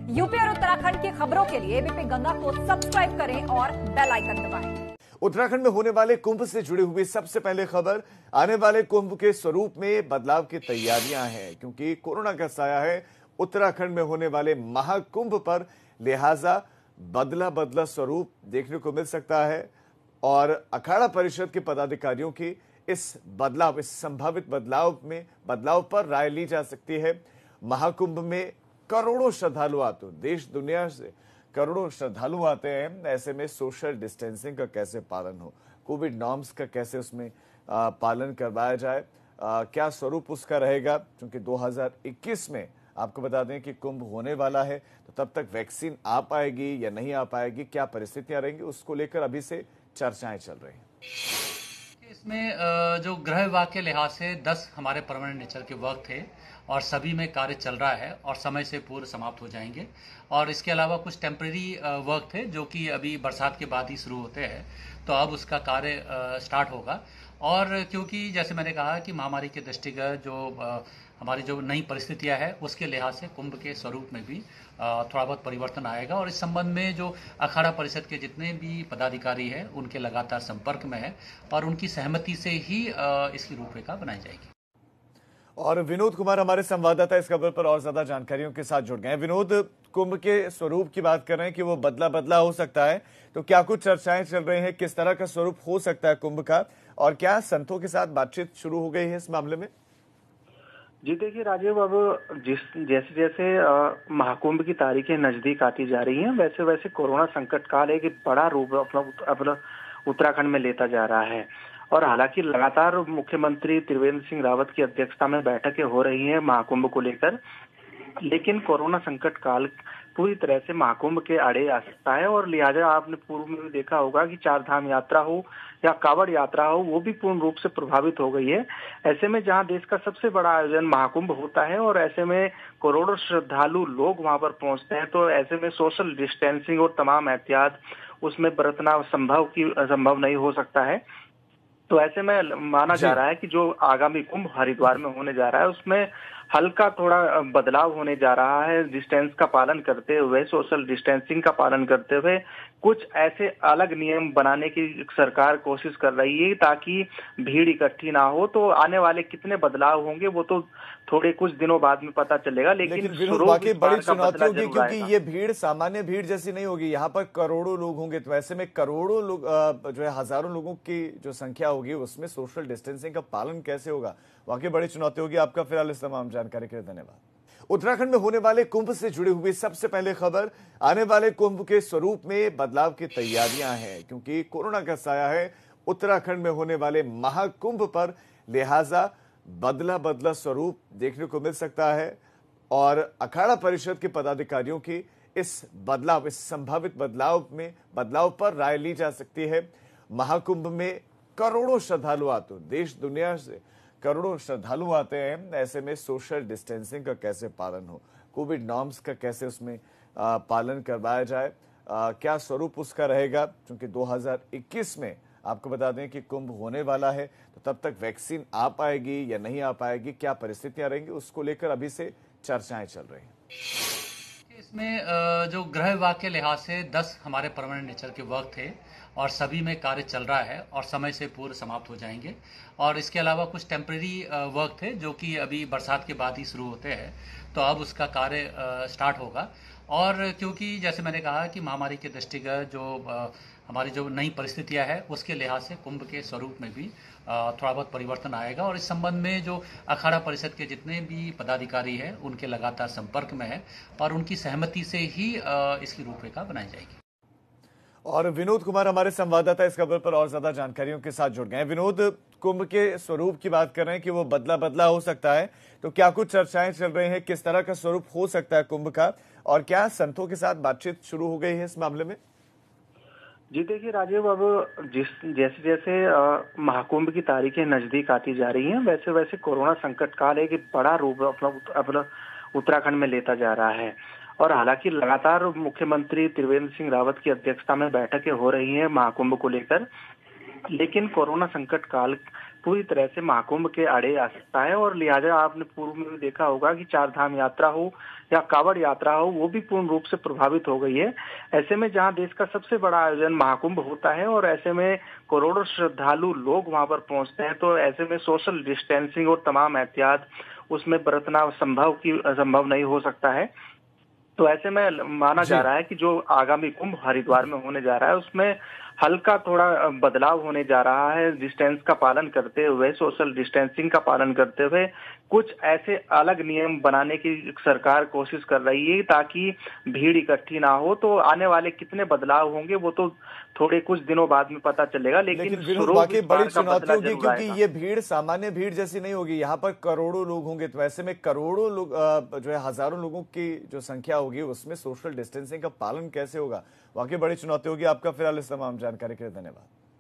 UP और उत्तराखंड की खबरों के लिए एबीपी गंगा को सब्सक्राइब करें और बेल आइकन दबाएं। उत्तराखंड में होने वाले कुंभ से जुड़ी हुई सबसे पहले खबर, आने वाले कुंभ के स्वरूप में बदलाव की तैयारियां हैं क्योंकि कोरोना का साया है उत्तराखंड में होने वाले महाकुंभ पर, लिहाजा बदला स्वरूप देखने को मिल सकता है। और अखाड़ा परिषद के पदाधिकारियों की इस संभावित बदलाव पर राय ली जा सकती है। महाकुंभ में करोड़ों श्रद्धालु आते हैं, देश दुनिया से करोड़ों श्रद्धालु आते हैं। ऐसे में सोशल डिस्टेंसिंग का कैसे पालन हो, कोविड नॉर्म्स का कैसे उसमें पालन करवाया जाए, क्या स्वरूप उसका रहेगा, क्योंकि 2021 में आपको बता दें कि कुंभ होने वाला है, तो तब तक वैक्सीन आ पाएगी या नहीं आ पाएगी, क्या परिस्थितियां रहेंगी, उसको लेकर अभी से चर्चाएं चल रही हैं। इसमें जो गृह विभाग के लिहाज से 10 हमारे परमानेंट नेचर के वर्क थे और सभी में कार्य चल रहा है और समय से पूर्व समाप्त हो जाएंगे। और इसके अलावा कुछ टेम्परेरी वर्क थे जो कि अभी बरसात के बाद ही शुरू होते हैं, तो अब उसका कार्य स्टार्ट होगा। और क्योंकि जैसे मैंने कहा कि महामारी के दृष्टिगत जो हमारी जो नई परिस्थितियां है उसके लिहाज से कुंभ के स्वरूप में भी थोड़ा बहुत परिवर्तन आएगा। और इस संबंध में जो अखाड़ा परिषद के जितने भी पदाधिकारी हैं उनके लगातार संपर्क में है और उनकी सहमति से ही इसकी रूपरेखा बनाई जाएगी। और विनोद कुमार हमारे संवाददाता इस खबर पर और ज्यादा जानकारियों के साथ जुड़ गए हैं। विनोद, कुंभ के स्वरूप की बात कर रहे हैं कि वो बदला हो सकता है, तो क्या कुछ चर्चाएं चल रही हैं, किस तरह का स्वरूप हो सकता है कुंभ का, और क्या संतों के साथ बातचीत शुरू हो गई है इस मामले में? जी देखिए राजीव, अब जैसे जैसे महाकुंभ की तारीखें नजदीक आती जा रही हैं, वैसे वैसे कोरोना संकट काल एक बड़ा रूप अपना उत्तराखंड में लेता जा रहा है। और हालांकि लगातार मुख्यमंत्री त्रिवेंद्र सिंह रावत की अध्यक्षता में बैठकें हो रही हैं महाकुंभ को लेकर, लेकिन कोरोना संकट काल पूरी तरह से महाकुंभ के आड़े आ सकता है। और लिहाजा आपने पूर्व में भी देखा होगा कि चार धाम यात्रा हो या कावड़ यात्रा हो, वो भी पूर्ण रूप से प्रभावित हो गई है। ऐसे में जहां देश का सबसे बड़ा आयोजन महाकुंभ होता है और ऐसे में करोड़ों श्रद्धालु लोग वहां पर पहुंचते हैं, तो ऐसे में सोशल डिस्टेंसिंग और तमाम एहतियात उसमें बरतना संभव नहीं हो सकता है। तो ऐसे में माना जा रहा है कि जो आगामी कुंभ हरिद्वार में होने जा रहा है उसमें हल्का थोड़ा बदलाव होने जा रहा है। डिस्टेंस का पालन करते हुए, सोशल डिस्टेंसिंग का पालन करते हुए कुछ ऐसे अलग नियम बनाने की सरकार कोशिश कर रही है ताकि भीड़ इकट्ठी ना हो। तो आने वाले कितने बदलाव होंगे वो तो थोड़े कुछ दिनों बाद में पता चलेगा, लेकिन वाकई बड़ी चुनौती होगी क्योंकि ये भीड़ सामान्य भीड़ जैसी नहीं होगी। यहाँ पर करोड़ों लोग होंगे, तो ऐसे में करोड़ों लोग जो है हजारों लोगों की जो संख्या होगी उसमें सोशल डिस्टेंसिंग का पालन कैसे होगा, वाकई बड़ी चुनौती होगी। आपका फिलहाल इस तमाम जानकारी के लिए धन्यवाद। उत्तराखंड में होने वाले कुंभ से जुड़ी हुई सबसे पहले खबर, आने वाले कुंभ के स्वरूप में बदलाव की तैयारियां हैं क्योंकि कोरोना का साया है उत्तराखंड में होने वाले महाकुंभ पर, लिहाजा बदला स्वरूप देखने को मिल सकता है। और अखाड़ा परिषद के पदाधिकारियों की इस संभावित बदलाव पर राय ली जा सकती है। महाकुंभ में करोड़ों श्रद्धालु आते हैं, देश दुनिया से करोड़ों श्रद्धालु आते हैं। ऐसे में सोशल डिस्टेंसिंग का कैसे पालन हो, कोविड नॉर्म्स का कैसे उसमें पालन करवाया जाए, क्या स्वरूप उसका रहेगा, क्योंकि 2021 में आपको बता दें कि कुंभ होने वाला है, तो तब तक वैक्सीन आ पाएगी या नहीं आ पाएगी, क्या परिस्थितियां रहेंगी, उसको लेकर अभी से चर्चाएं चल रही हैं। इसमें जो गृह विभाग के लिहाज से 10 हमारे परमानेंट नेचर के वर्क थे और सभी में कार्य चल रहा है और समय से पूर्व समाप्त हो जाएंगे। और इसके अलावा कुछ टेम्परेरी वर्क थे जो कि अभी बरसात के बाद ही शुरू होते हैं, तो अब उसका कार्य स्टार्ट होगा। और क्योंकि जैसे मैंने कहा कि महामारी के दृष्टिगत जो हमारी जो नई परिस्थितियां है उसके लिहाज से कुंभ के स्वरूप में भी थोड़ा बहुत परिवर्तन आएगा। और इस संबंध में जो अखाड़ा परिषद के जितने भी पदाधिकारी हैं उनके लगातार संपर्क में है और उनकी सहमति से ही इसकी रूपरेखा बनाई जाएगी। और विनोद कुमार हमारे संवाददाता इस खबर पर और ज्यादा जानकारियों के साथ जुड़ गए हैं। विनोद, कुंभ के स्वरूप की बात कर रहे हैं कि वो बदला हो सकता है, तो क्या कुछ चर्चाएं चल रही हैं, किस तरह का स्वरूप हो सकता है कुंभ का, और क्या संतों के साथ बातचीत शुरू हो गई है इस मामले में? जी देखिए राजीव, अब जैसे जैसे महाकुंभ की तारीखें नजदीक आती जा रही हैं, वैसे वैसे कोरोना संकट काल एक बड़ा रूप अपना उत्तराखंड में लेता जा रहा है। और हालांकि लगातार मुख्यमंत्री त्रिवेंद्र सिंह रावत की अध्यक्षता में बैठकें हो रही हैं महाकुंभ को लेकर, लेकिन कोरोना संकट काल पूरी तरह से महाकुंभ के आड़े आ सकता है। और लिहाजा आपने पूर्व में भी देखा होगा कि चार धाम यात्रा हो या कांवड़ यात्रा हो, वो भी पूर्ण रूप से प्रभावित हो गई है। ऐसे में जहां देश का सबसे बड़ा आयोजन महाकुंभ होता है और ऐसे में करोड़ों श्रद्धालु लोग वहां पर पहुंचते हैं, तो ऐसे में सोशल डिस्टेंसिंग और तमाम एहतियात उसमें बरतना संभव नहीं हो सकता है। तो ऐसे में माना जा रहा है कि जो आगामी कुंभ हरिद्वार में होने जा रहा है उसमें हल्का थोड़ा बदलाव होने जा रहा है। डिस्टेंस का पालन करते हुए, सोशल डिस्टेंसिंग का पालन करते हुए कुछ ऐसे अलग नियम बनाने की सरकार कोशिश कर रही है ताकि भीड़ इकट्ठी ना हो। तो आने वाले कितने बदलाव होंगे वो तो थोड़े कुछ दिनों बाद में पता चलेगा, लेकिन वाकई बड़ी चुनौती होगी क्योंकि ये भीड़ सामान्य भीड़ जैसी नहीं होगी। यहाँ पर करोड़ों लोग होंगे, तो ऐसे में करोड़ों लोग जो है हजारों लोगों की जो संख्या होगी उसमें सोशल डिस्टेंसिंग का पालन कैसे होगा, वाकई बड़ी चुनौती होगी। आपका फिलहाल इस तमाम जानकारी के लिए धन्यवाद।